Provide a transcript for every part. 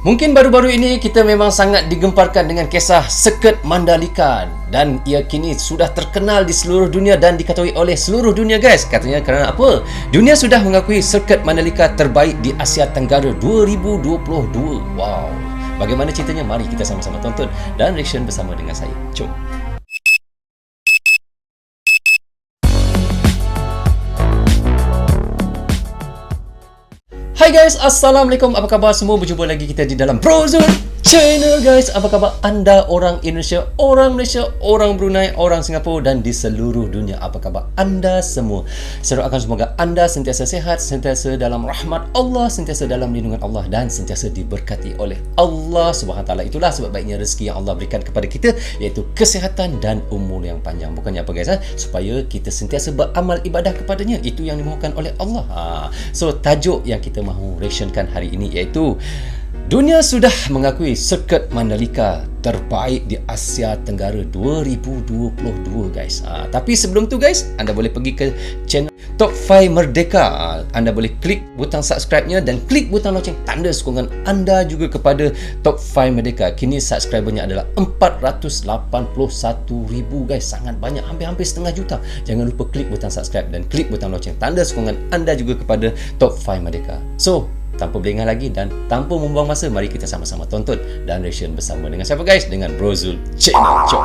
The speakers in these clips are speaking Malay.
Mungkin baru-baru ini kita memang sangat digemparkan dengan kisah Sirkuit Mandalika dan ia kini sudah terkenal di seluruh dunia dan diketahui oleh seluruh dunia guys. Katanya kerana apa? Dunia sudah mengakui Sirkuit Mandalika terbaik di Asia Tenggara 2022. Wow. Bagaimana ceritanya? Mari kita sama-sama tonton dan reaction bersama dengan saya. Jom. Hai guys, Assalamualaikum. Apa khabar semua? Berjumpa lagi kita di dalam Brozul Channel guys. Apa khabar anda orang Indonesia, orang Malaysia, orang Brunei, orang Singapura dan di seluruh dunia? Apa khabar anda semua? Saya doakan semoga anda sentiasa sihat, sentiasa dalam rahmat Allah, sentiasa dalam lindungan Allah dan sentiasa diberkati oleh Allah Subhanahu Taala. Itulah sebab baiknya rezeki yang Allah berikan kepada kita, iaitu kesihatan dan umur yang panjang. Bukannya apa guys, supaya kita sentiasa beramal ibadah kepadanya. Itu yang dimohonkan oleh Allah. So tajuk yang kita mahu reactionkan hari ini iaitu dunia sudah mengakui Sirkuit Mandalika terbaik di Asia Tenggara 2022 guys. Tapi sebelum tu guys, anda boleh pergi ke channel Top 5 Merdeka. Anda boleh klik butang subscribe-nya dan klik butang loceng tanda sokongan anda juga kepada Top 5 Merdeka. Kini subscribernya adalah 481,000 guys. Sangat banyak, hampir-hampir setengah juta. Jangan lupa klik butang subscribe dan klik butang loceng tanda sokongan anda juga kepada Top 5 Merdeka. So, tanpa berlengah lagi dan tanpa membuang masa, mari kita sama-sama tonton dan reaction bersama dengan siapa guys? Dengan Brozul Channel. Jom.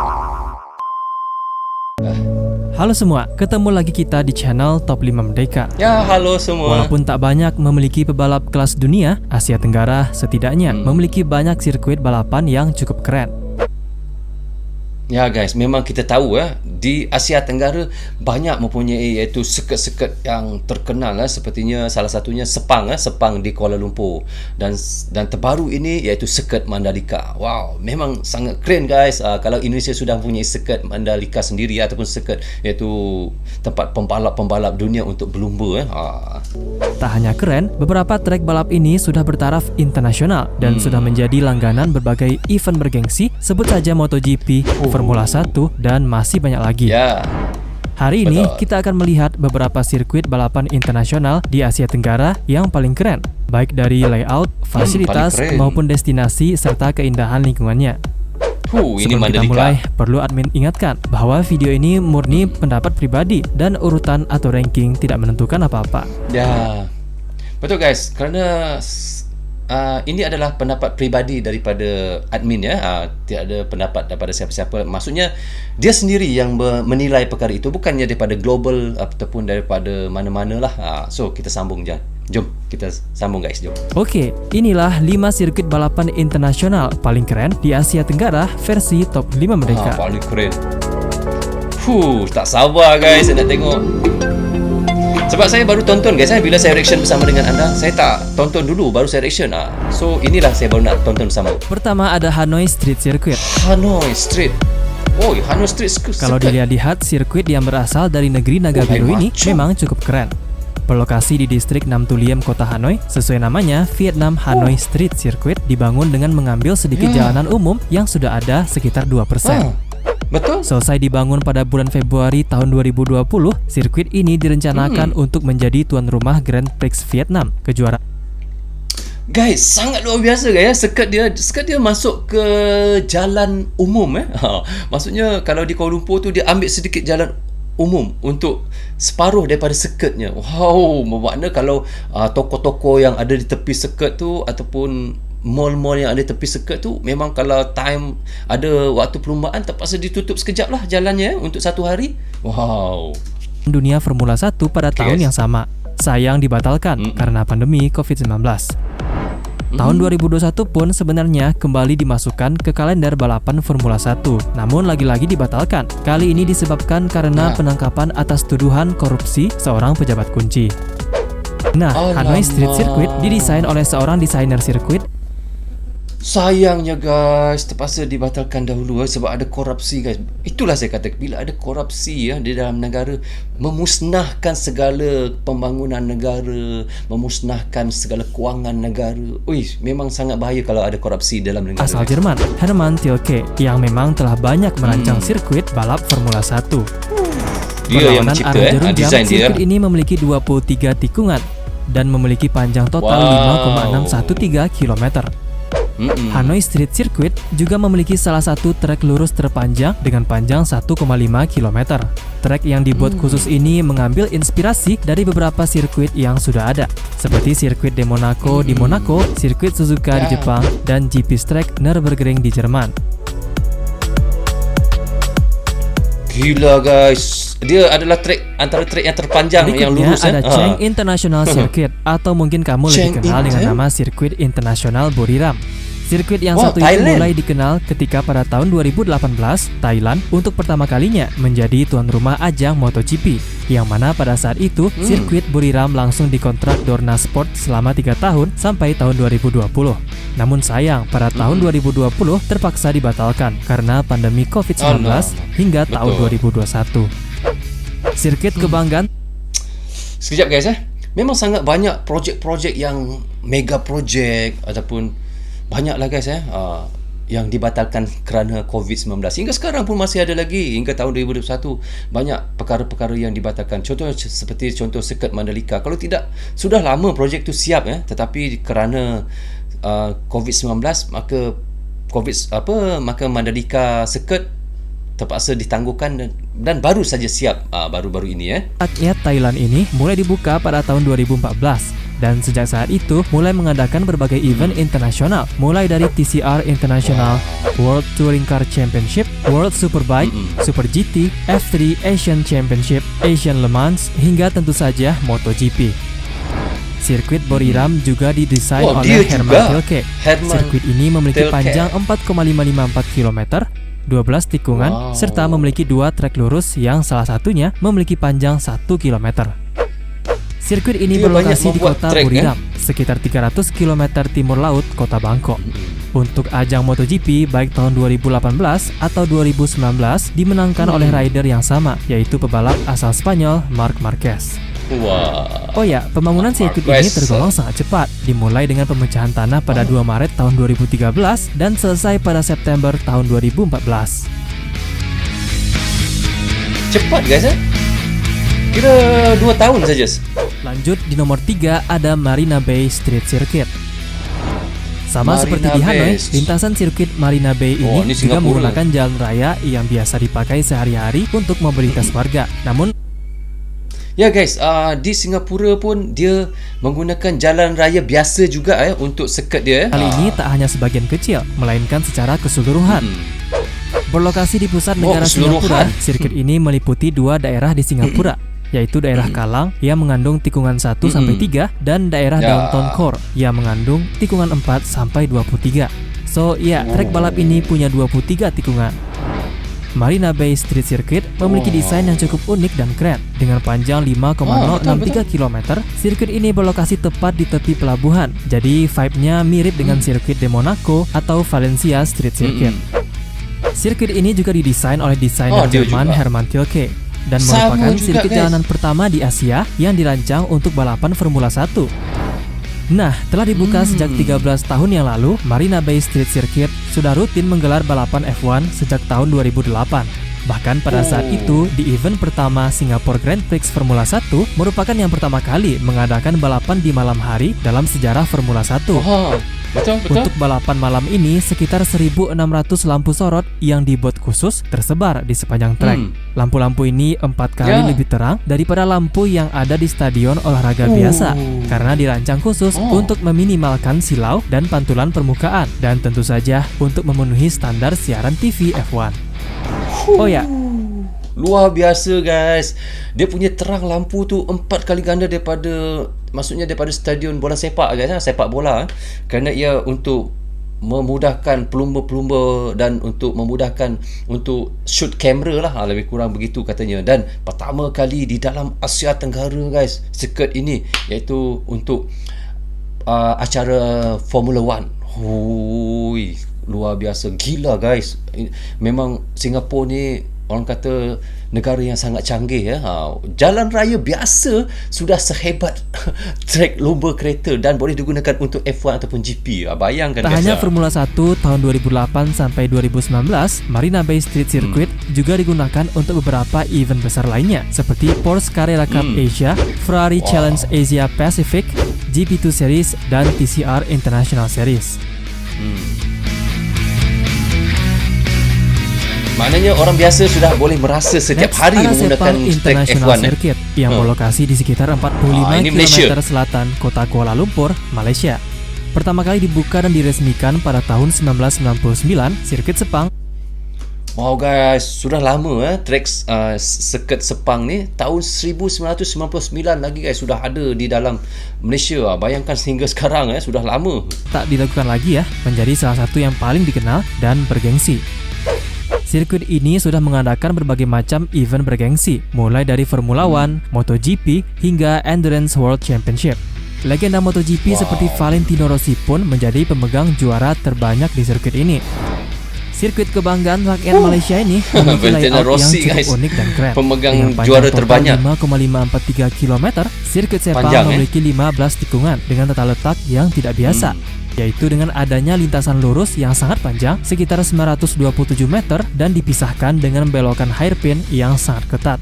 Halo semua, ketemu lagi kita di channel Top 5 Merdeka. Ya, halo semua. Walaupun tak banyak memiliki pebalap kelas dunia, Asia Tenggara setidaknya memiliki banyak sirkuit balapan yang cukup keren. Ya guys, memang kita tahu di Asia Tenggara banyak mempunyai iaitu sirkuit-sirkuit yang terkenal sepertinya salah satunya Sepang di Kuala Lumpur dan terbaru ini iaitu Sirkuit Mandalika. Wow, memang sangat keren guys. Kalau Indonesia sudah mempunyai Sirkuit Mandalika sendiri ataupun sirkuit iaitu tempat pembalap-pembalap dunia untuk berlumba. Tak hanya keren, beberapa trek balap ini sudah bertaraf internasional dan sudah menjadi langganan berbagai event bergengsi, sebut saja MotoGP, Formula 1 dan masih banyak lagi. Ya. Hari ini kita akan melihat beberapa sirkuit balapan internasional di Asia Tenggara yang paling keren, baik dari layout, fasilitas maupun destinasi serta keindahan lingkungannya. Ini Sebelum kita mulai, perlu admin ingatkan bahwa video ini murni pendapat pribadi dan urutan atau ranking tidak menentukan apa-apa. Ya, betul guys, kerana ini adalah pendapat peribadi daripada admin tidak ada pendapat daripada siapa-siapa. Maksudnya dia sendiri yang menilai perkara itu, bukannya daripada global ataupun daripada mana-mana lah. So kita sambung je. Jom kita sambung guys, jom. Okey, inilah 5 sirkuit balapan internasional paling keren di Asia Tenggara versi Top 5 Merdeka. Paling keren. Tak sabar guys nak tengok. Sebab saya baru tonton guys, bila saya reaction bersama dengan anda, saya tak tonton dulu baru saya reaction. So inilah saya baru nak tonton bersama. Pertama ada Hanoi Street Circuit. Hanoi Street. Hanoi Street Circuit. Kalau dilihat sirkuit yang berasal dari negeri Naga Biru ini memang cukup keren. Berlokasi di distrik Nam Tuliem, kota Hanoi, sesuai namanya, Vietnam Hanoi Street Circuit dibangun dengan mengambil sedikit jalanan umum yang sudah ada sekitar 2%. Betul. Selesai dibangun pada bulan Februari tahun 2020, sirkuit ini direncanakan untuk menjadi tuan rumah Grand Prix Vietnam, kejuaraan. Guys, sangat luar biasa guys. Sirkuit dia masuk ke jalan umum Maksudnya kalau di Kuala Lumpur tu dia ambil sedikit jalan umum untuk separuh daripada sirkuitnya. Wow, bermakna kalau toko-toko yang ada di tepi sirkuit tu ataupun mall-mall yang ada tepi sirkuit tu, memang kalau time ada waktu perlumbaan terpaksa ditutup sekejap lah jalannya untuk satu hari. Wow. Dunia Formula 1 pada tahun yang sama, sayang dibatalkan karena pandemi COVID-19. Tahun 2021 pun sebenarnya kembali dimasukkan ke kalender balapan Formula 1, namun lagi-lagi dibatalkan. Kali ini disebabkan karena penangkapan atas tuduhan korupsi seorang pejabat kunci. Hanoi Street Circuit didesain oleh seorang desainer sirkuit. Sayangnya guys, terpaksa dibatalkan dahulu sebab ada korupsi guys. Itulah saya kata, bila ada korupsi di dalam negara, memusnahkan segala pembangunan negara, memusnahkan segala kewangan negara. Memang sangat bahaya kalau ada korupsi dalam negara. Asal Jerman, Hermann Tilke, yang memang telah banyak merancang sirkuit balap Formula 1. Dia yang mencipta desain dia. Sirkuit ini memiliki 23 tikungan dan memiliki panjang total 5,613 km. Hanoi Street Circuit juga memiliki salah satu trek lurus terpanjang dengan panjang 1,5 km. Trek yang dibuat khusus ini mengambil inspirasi dari beberapa sirkuit yang sudah ada, seperti sirkuit de Monaco di Monaco, sirkuit Suzuka di Jepang, dan GP Track Nürburgring di Jerman. Gila guys, dia adalah antara trek yang terpanjang yang Berikutnya lurus. ada Cheng International Circuit atau mungkin kamu lebih kenal dengan nama Sirkuit Internasional Buriram. Sirkuit yang satu ini mulai dikenal ketika pada tahun 2018 Thailand untuk pertama kalinya menjadi tuan rumah ajang MotoGP, yang mana pada saat itu sirkuit Buriram langsung dikontrak Dorna Sport selama 3 tahun sampai tahun 2020. Namun sayang, pada tahun 2020 terpaksa dibatalkan karena pandemi COVID-19 hingga tahun 2021. Sirkuit kebanggaan. Sekejap guys memang sangat banyak projek-projek yang mega projek ataupun banyaklah guys yang dibatalkan kerana COVID-19. Hingga sekarang pun masih ada lagi, hingga tahun 2021 banyak perkara-perkara yang dibatalkan. Contoh seperti sirkuit Mandalika. Kalau tidak, sudah lama projek tu siap tetapi kerana COVID-19 maka Mandalika sirkuit terpaksa ditangguhkan dan baru saja siap baru-baru ini Rakyat Thailand ini mulai dibuka pada tahun 2014. Dan sejak saat itu mulai mengadakan berbagai event internasional, mulai dari TCR International, World Touring Car Championship, World Superbike, Super GT, F3 Asian Championship, Asian Le Mans, hingga tentu saja MotoGP. Sirkuit Buriram juga didesain oleh Herman Tilke. Sirkuit ini memiliki panjang 4,554 km, 12 tikungan, serta memiliki 2 trek lurus yang salah satunya memiliki panjang 1 km. Sirkuit ini berlokasi di kota Buriram, sekitar 300 km timur laut kota Bangkok. Untuk ajang MotoGP baik tahun 2018 atau 2019 dimenangkan oleh rider yang sama, yaitu pebalap asal Spanyol Marc Marquez. Oh ya, pembangunan sirkuit ini tergolong sangat cepat, dimulai dengan pemecahan tanah pada 2 Maret tahun 2013 dan selesai pada September tahun 2014. Cepat guys Kira 2 tahun saja. Lanjut di nomor 3 ada Marina Bay Street Circuit. Sama seperti di Hanoi, lintasan sirkuit Marina Bay ini juga menggunakan jalan raya yang biasa dipakai sehari-hari untuk mobilitas warga. Namun ya guys, di Singapura pun dia menggunakan jalan raya biasa juga untuk sirkuit dia. Kali ini tak hanya sebagian kecil, melainkan secara keseluruhan. Berlokasi di pusat negara Singapura, sirkuit ini meliputi 2 daerah di Singapura, yaitu daerah Kallang yang mengandung tikungan 1-3 dan daerah Downtown Core yang mengandung tikungan 4-23. So ya, trek balap ini punya 23 tikungan. Marina Bay Street Circuit memiliki desain yang cukup unik dan keren. Dengan panjang 5,063 km, sirkuit ini berlokasi tepat di tepi pelabuhan. Jadi vibe-nya mirip dengan sirkuit de Monaco atau Valencia Street Circuit. Sirkuit ini juga didesain oleh desainer Jerman Herman Tilke dan merupakan sirkuit jalanan pertama di Asia yang dirancang untuk balapan Formula 1. Nah, telah dibuka sejak 13 tahun yang lalu, Marina Bay Street Circuit sudah rutin menggelar balapan F1 sejak tahun 2008. Bahkan pada saat itu, di event pertama Singapore Grand Prix Formula 1 merupakan yang pertama kali mengadakan balapan di malam hari dalam sejarah Formula 1. Betul. Untuk balapan malam ini, sekitar 1.600 lampu sorot yang dibuat khusus tersebar di sepanjang trek. Lampu-lampu ini 4 kali lebih terang daripada lampu yang ada di stadion olahraga biasa, karena dirancang khusus untuk meminimalkan silau dan pantulan permukaan, dan tentu saja untuk memenuhi standar siaran TV F1. Oh ya, luar biasa guys. Dia punya terang lampu tu 4 kali ganda daripada stadion bola sepak guys, sepak bola, kerana ia untuk memudahkan pelumba-pelumba dan untuk memudahkan untuk shoot kamera lah, lebih kurang begitu katanya. Dan pertama kali di dalam Asia Tenggara guys, sirkuit ini, iaitu untuk acara Formula 1. Hui, luar biasa, gila guys. Memang Singapura ni orang kata negara yang sangat canggih Jalan raya biasa sudah sehebat trek lomba kereta dan boleh digunakan untuk F1 ataupun GP. Bayangkan tak hanya Formula 1 tahun 2008 sampai 2019, Marina Bay Street Circuit juga digunakan untuk beberapa event besar lainnya seperti Porsche Carrera Cup Asia, Ferrari Challenge Asia Pacific, GP2 Series dan TCR International Series. Maknanya orang biasa sudah boleh merasa setiap Next, hari ada menggunakan Sepang track International F1. Circuit yang berlokasi di sekitar 45 ini km Malaysia. selatan kota Kuala Lumpur, Malaysia. Pertama kali dibuka dan diresmikan pada tahun 1999, sirkuit Sepang Wow guys, sudah lama track sirkuit Sepang ni tahun 1999 lagi guys sudah ada di dalam Malaysia. Bayangkan sehingga sekarang sudah lama. tak dilakukan lagi ya, menjadi salah satu yang paling dikenal dan bergengsi. Sirkuit ini sudah mengadakan berbagai macam event bergengsi, mulai dari Formula One, MotoGP, hingga Endurance World Championship. Legenda MotoGP seperti Valentino Rossi pun menjadi pemegang juara terbanyak di sirkuit ini. Sirkuit kebanggaan rakyat Malaysia ini memiliki Valentino layout Rossi, yang cukup guys. unik dan keren. Pemegang Dengan panjang juara total terbanyak. 5,543 km, sirkuit Sepang Panjang, memiliki 15 tikungan dengan tata letak yang tidak biasa, yaitu dengan adanya lintasan lurus yang sangat panjang sekitar 927 meter dan dipisahkan dengan belokan hairpin yang sangat ketat.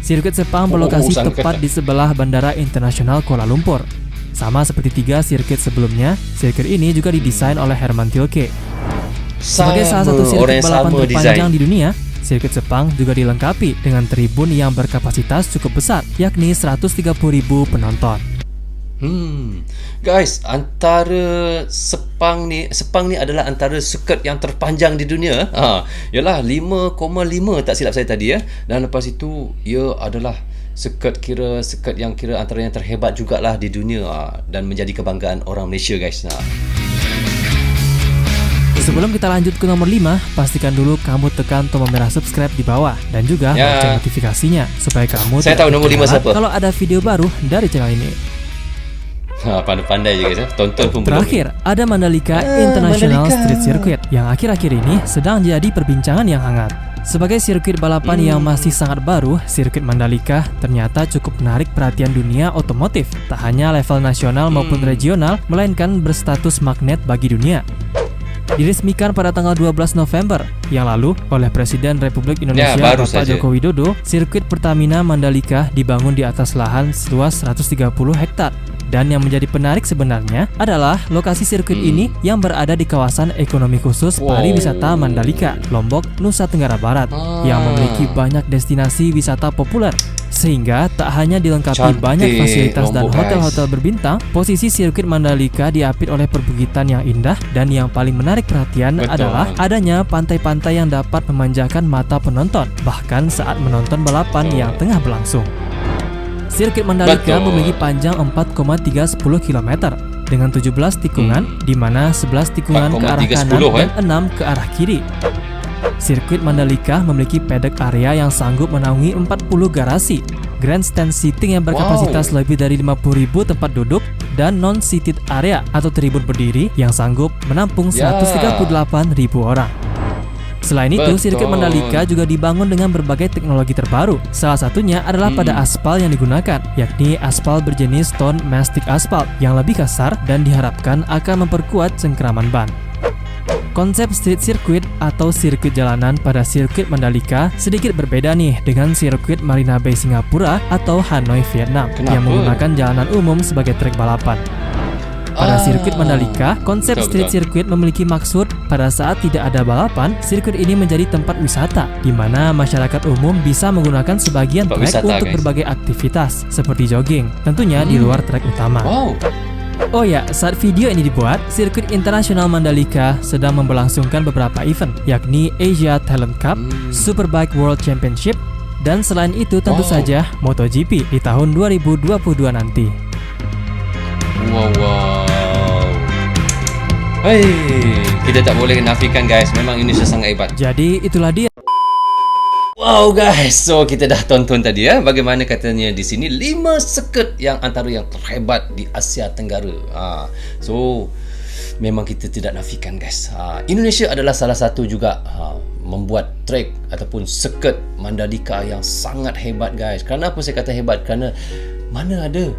Sirkuit Sepang berlokasi sangat tepat ketat. di sebelah Bandara Internasional Kuala Lumpur. Sama seperti 3 sirkuit sebelumnya, sirkuit ini juga didesain oleh Herman Tilke. Sebagai salah satu sirkuit balapan terpanjang di dunia, sirkuit Sepang juga dilengkapi dengan tribun yang berkapasitas cukup besar, yakni 130.000 penonton. Guys, antara Sepang ni adalah antara sirkuit yang terpanjang di dunia. Yalah 5,5 tak silap saya tadi Dan lepas itu ia adalah sirkuit yang antara yang terhebat jugalah di dunia dan menjadi kebanggaan orang Malaysia guys. Sebelum kita lanjut ke nomor 5, pastikan dulu kamu tekan tombol merah subscribe di bawah dan juga lonceng notifikasinya supaya kamu Saya tidak tahu nomor 5 ketinggalan siapa. kalau ada video baru dari channel ini. Pandai-pandai je guys. Tonton pun belum. Terakhir, ada Mandalika International Mandalika. Street Circuit yang akhir-akhir ini sedang jadi perbincangan yang hangat. Sebagai sirkuit balapan yang masih sangat baru, sirkuit Mandalika ternyata cukup menarik perhatian dunia otomotif. Tak hanya level nasional maupun regional, melainkan berstatus magnet bagi dunia. Diresmikan pada tanggal 12 November yang lalu oleh Presiden Republik Indonesia baru Bapak saja. Joko Widodo, sirkuit Pertamina Mandalika dibangun di atas lahan seluas 130 hektar. Dan yang menjadi penarik sebenarnya adalah lokasi sirkuit ini yang berada di kawasan ekonomi khusus pariwisata Mandalika, Lombok, Nusa Tenggara Barat, yang memiliki banyak destinasi wisata populer. Sehingga tak hanya dilengkapi Cantik banyak fasilitas dan Lombok, hotel-hotel berbintang, posisi sirkuit Mandalika diapit oleh perbukitan yang indah dan yang paling menarik perhatian adalah adanya pantai-pantai yang dapat memanjakan mata penonton, bahkan saat menonton balapan yang tengah berlangsung. Sirkuit Mandalika memiliki panjang 4,310 km dengan 17 tikungan, di mana 11 tikungan ke arah kanan dan 6 ke arah kiri. Sirkuit Mandalika memiliki paddock area yang sanggup menaungi 40 garasi, grandstand seating yang berkapasitas lebih dari 50.000 tempat duduk, dan non-seated area atau tribun berdiri yang sanggup menampung 138.000 orang. Selain itu, sirkuit Mandalika juga dibangun dengan berbagai teknologi terbaru. Salah satunya adalah pada aspal yang digunakan, yakni aspal berjenis stone mastic aspal yang lebih kasar dan diharapkan akan memperkuat cengkeraman ban. Konsep street circuit atau sirkuit jalanan pada sirkuit Mandalika sedikit berbeda nih dengan sirkuit Marina Bay Singapura atau Hanoi Vietnam yang menggunakan jalanan umum sebagai trek balapan. Pada sirkuit Mandalika, konsep street circuit memiliki maksud pada saat tidak ada balapan, sirkuit ini menjadi tempat wisata di mana masyarakat umum bisa menggunakan sebagian trek untuk berbagai aktivitas seperti jogging, tentunya di luar trek utama. Oh ya, saat video ini dibuat, sirkuit internasional Mandalika sedang memberlangsungkan beberapa event, yakni Asia Talent Cup, Superbike World Championship, dan selain itu tentu saja MotoGP di tahun 2022 nanti. Wow. Hei, kita tak boleh nafikan guys, memang Indonesia sangat hebat. Jadi itulah dia. Wow guys, so kita dah tonton tadi bagaimana katanya di sini 5 sirkuit yang antara yang terhebat di Asia Tenggara. So memang kita tidak nafikan guys. Indonesia adalah salah satu juga membuat track ataupun sirkuit Mandalika yang sangat hebat guys. Kenapa saya kata hebat? Kerana mana ada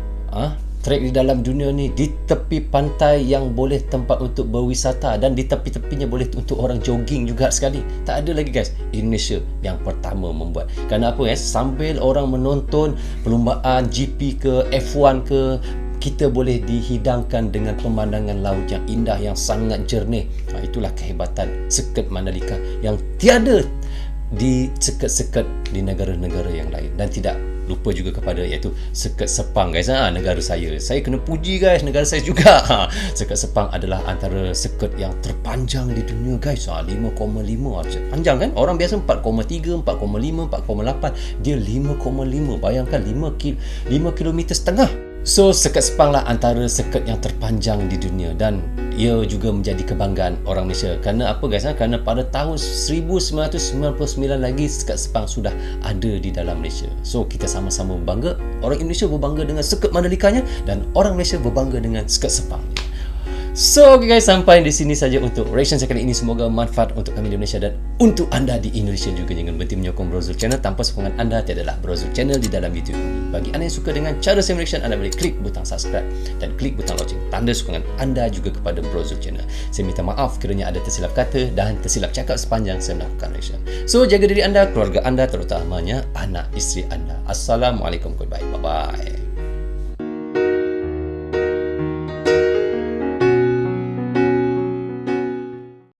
trek di dalam dunia ni di tepi pantai yang boleh tempat untuk berwisata dan di tepi-tepinya boleh untuk orang jogging juga sekali. Tak ada lagi guys. Indonesia yang pertama membuat. Kerana apa sambil orang menonton perlumbaan GP ke F1 ke kita boleh dihidangkan dengan pemandangan laut yang indah, yang sangat jernih. Itulah kehebatan Seket Mandalika yang tiada di seket-seket di negara-negara yang lain. Dan tidak lupa juga kepada iaitu Seket Sepang guys. Negara saya kena puji guys, negara saya juga. Seket Sepang adalah antara seket yang terpanjang di dunia guys. 5,5 panjang kan? Orang biasa 4,3, 4,5, 4,8, dia 5,5. Bayangkan 5 kilometer setengah. So, Seket Sepang lah antara seket yang terpanjang di dunia, dan ia juga menjadi kebanggaan orang Malaysia. Kerana apa guys? Kerana pada tahun 1999 lagi Seket Sepang sudah ada di dalam Malaysia. So, kita sama-sama berbangga. Orang Indonesia berbangga dengan Seket Mandalikanya, dan orang Malaysia berbangga dengan Seket Sepang. So, okay guys, sampai di sini saja untuk reaction saya kali ini. Semoga manfaat untuk kami di Malaysia dan untuk anda di Indonesia juga. Jangan berhenti menyokong Bro Zul Channel. Tanpa sokongan anda, tiadalah Bro Zul Channel di dalam YouTube ini. Bagi anda yang suka dengan cara saya reaction, anda boleh klik butang subscribe dan klik butang lonceng, tanda sokongan anda juga kepada Bro Zul Channel. Saya minta maaf kerana ada tersilap kata dan tersilap cakap sepanjang saya melakukan reaction. So, jaga diri anda, keluarga anda, terutamanya anak isteri anda. Assalamualaikum, goodbye, bye-bye.